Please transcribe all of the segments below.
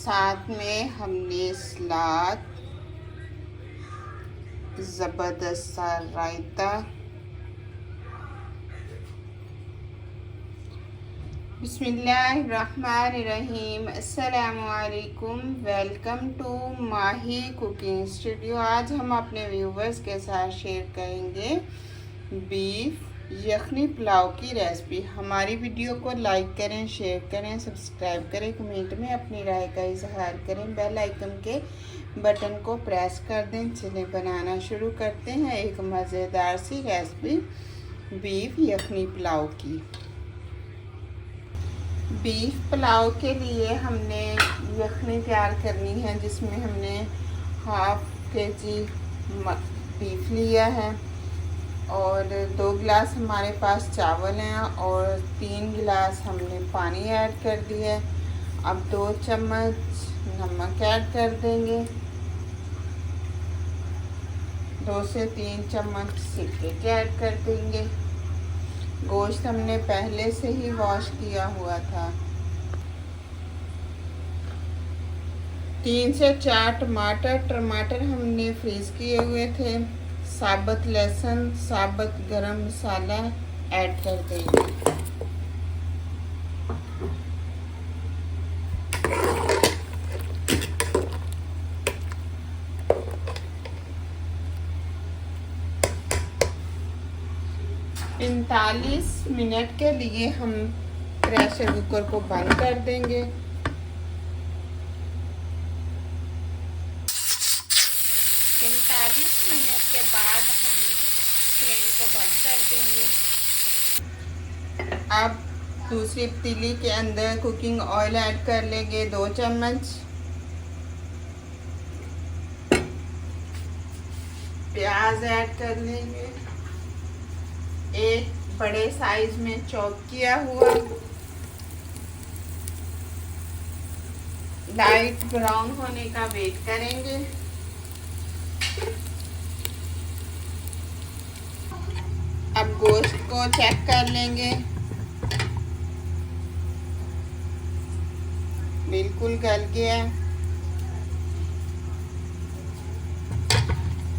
साथ में हमने सलाद, ज़बरदस्त सा रायता। बिस्मिल्लाहिर्रहमानिर्रहीम। अस्सलामुअलैकुम। Welcome to Mahi cooking studio. आज हम अपने व्यूवर्स के साथ शेयर करेंगे बीफ यखनी पुलाव की रेसिपी। हमारी वीडियो को लाइक करें, शेयर करें, सब्सक्राइब करें, कमेंट में अपनी राय का इजहार करें, बेल आइकन के बटन को प्रेस कर दें। चलिए बनाना शुरू करते हैं एक मज़ेदार सी रेसिपी बीफ यखनी पुलाव की। बीफ पुलाव के लिए हमने यखनी तैयार करनी है, जिसमें हमने हाफ केजी बीफ लिया है और 2 गिलास हमारे पास चावल हैं और 3 गिलास हमने पानी ऐड कर दिया है। अब 2 चम्मच नमक ऐड कर देंगे, 2 से 3 चम्मच सिरके ऐड कर देंगे। गोश्त हमने पहले से ही वॉश किया हुआ था। 3 से 4 टमाटर हमने फ्रीज किए हुए थे। साबुत लहसुन, साबुत गरम मसाला ऐड कर देंगे। पैंतालीस मिनट के लिए हम प्रेशर कुकर को बंद कर देंगे। 45 मिनट के बाद हम फ्लेम को बंद कर देंगे। अब दूसरी पतीली के अंदर कुकिंग ऑयल ऐड कर लेंगे, 2 चम्मच। प्याज ऐड कर लेंगे, एक बड़े साइज में चॉप किया हुआ। लाइट ब्राउन होने का वेट करेंगे। अब गोश्त को चेक कर लेंगे, बिल्कुल गल गया।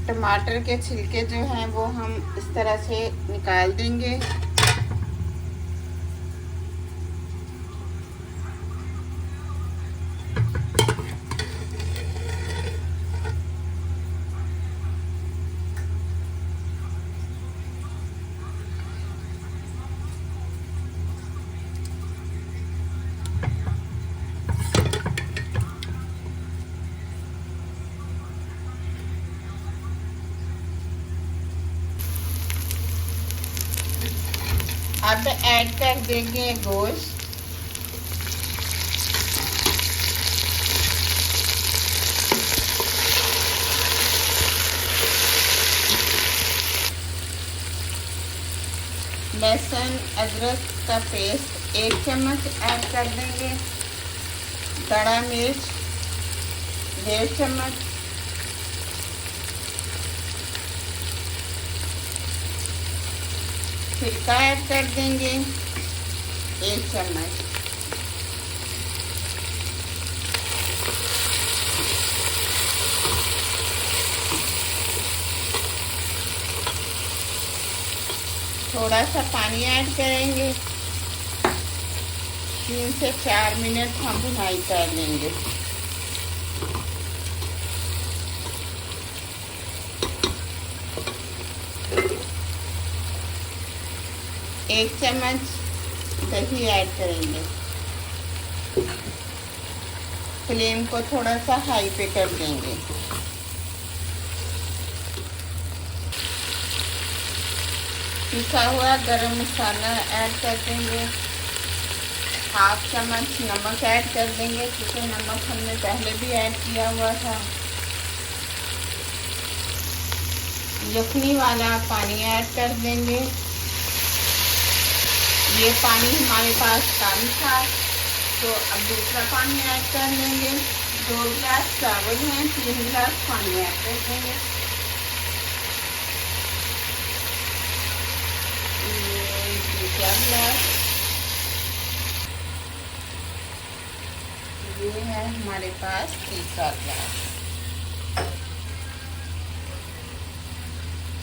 टमाटर के छिलके जो हैं वो हम इस तरह से निकाल देंगे। अब ऐड कर देंगे गोश्त। लहसुन अदरक का पेस्ट 1 चम्मच ऐड कर देंगे। खड़ा मिर्च 1.5 चम्मच। सिरका ऐड कर देंगे 1 चम्मच। थोड़ा सा पानी ऐड करेंगे। 3 से 4 मिनट हम भुनाई कर लेंगे। एक चम्मच दही ऐड करेंगे। फ्लेम को थोड़ा सा हाई पे कर देंगे। पिसा हुआ गरम मसाला ऐड कर देंगे। हाफ चम्मच नमक ऐड कर देंगे, क्योंकि नमक हमने पहले भी ऐड किया हुआ था। यखनी वाला पानी ऐड कर देंगे। ये पानी हमारे पास कम था, तो अब दूसरा पानी ऐड कर लेंगे। 2 गिलास चावल हैं, 3 गिलास पानी ऐड कर देंगे। ये क्या गिलास ये है हमारे पास तीसरा ग्लास।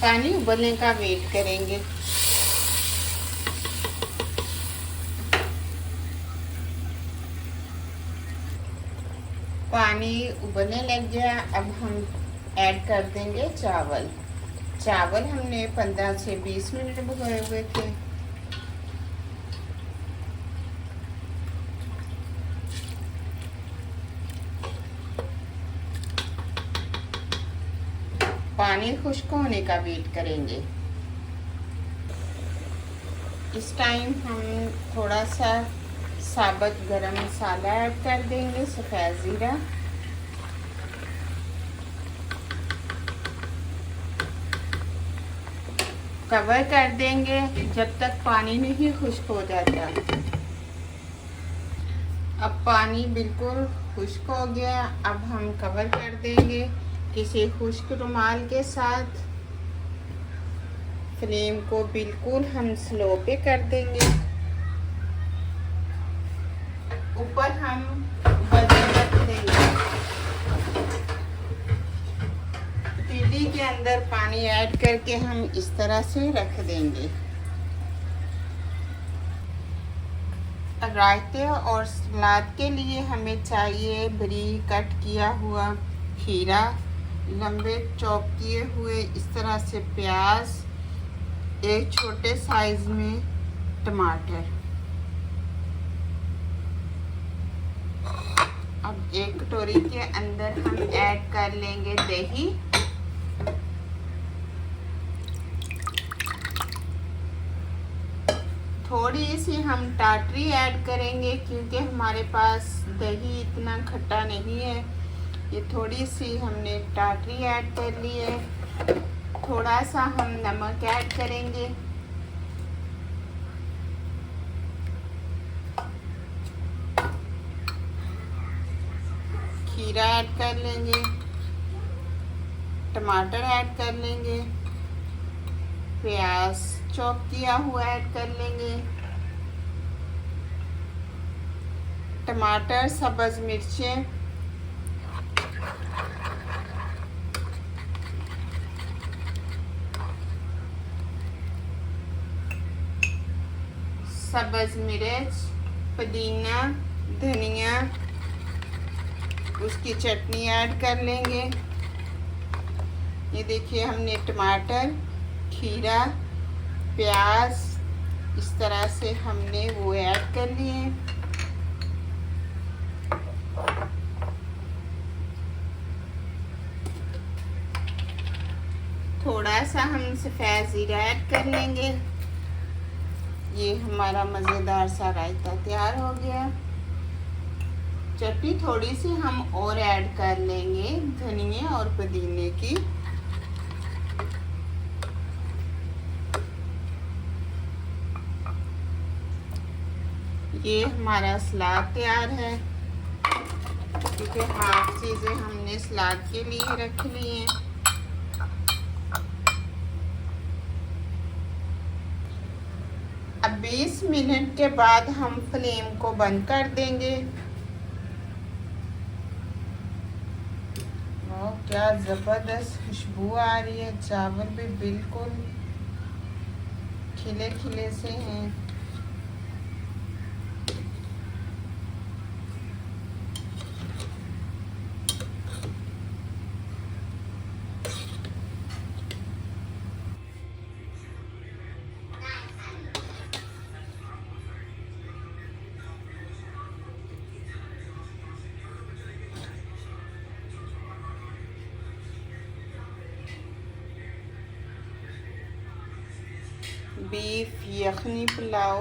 पानी उबलने का वेट करेंगे। पानी उबलने लग गया। अब हम ऐड कर देंगे चावल। चावल हमने 15 से 20 मिनट भिगोए हुए थे। पानी खुश्क होने का वेट करेंगे। इस टाइम हम थोड़ा सा साबुत गरम मसाला ऐड कर देंगे, सफ़ेद ज़ीरा। कवर कर देंगे जब तक पानी नहीं खुश्क हो जाता। अब पानी बिल्कुल खुश्क हो गया। अब हम कवर कर देंगे किसी खुश्क रुमाल के साथ। फ्लेम को बिल्कुल हम स्लो पे कर देंगे। ऊपर हम बर्तन रख देंगे। पतीली के अंदर पानी ऐड करके हम इस तरह से रख देंगे। रायते और सलाद के लिए हमें चाहिए बारीक कट किया हुआ खीरा, लंबे चॉप किए हुए इस तरह से प्याज, एक छोटे साइज में टमाटर। अब एक कटोरी के अंदर हम ऐड कर लेंगे दही। थोड़ी सी हम टाटरी ऐड करेंगे क्योंकि हमारे पास दही इतना खट्टा नहीं है। ये थोड़ी सी हमने टाटरी ऐड कर ली है। थोड़ा सा हम नमक ऐड करेंगे। खीरा ऐड कर लेंगे, टमाटर ऐड कर लेंगे, प्याज चॉप किया हुआ ऐड कर लेंगे, टमाटर, सब्ज़ मिर्चें, सब्ज़ मिर्च, पुदीना, धनिया, उसकी चटनी ऐड कर लेंगे। ये देखिए हमने टमाटर, खीरा, प्याज इस तरह से हमने वो ऐड कर लिए। थोड़ा सा हम सफ़ेद ज़ीरा ऐड कर लेंगे। ये हमारा मज़ेदार सा रायता तैयार हो गया। चटनी थोड़ी सी हम और ऐड कर लेंगे धनिया और पुदीने की। ये हमारा सलाद तैयार है क्योंकि हाफ चीज़ें हमने सलाद के लिए रख ली हैं। अब 20 मिनट के बाद हम फ्लेम को बंद कर देंगे। क्या ज़बरदस्त खुशबू आ रही है। चावल भी बिल्कुल खिले खिले से हैं। बीफ यखनी पुलाव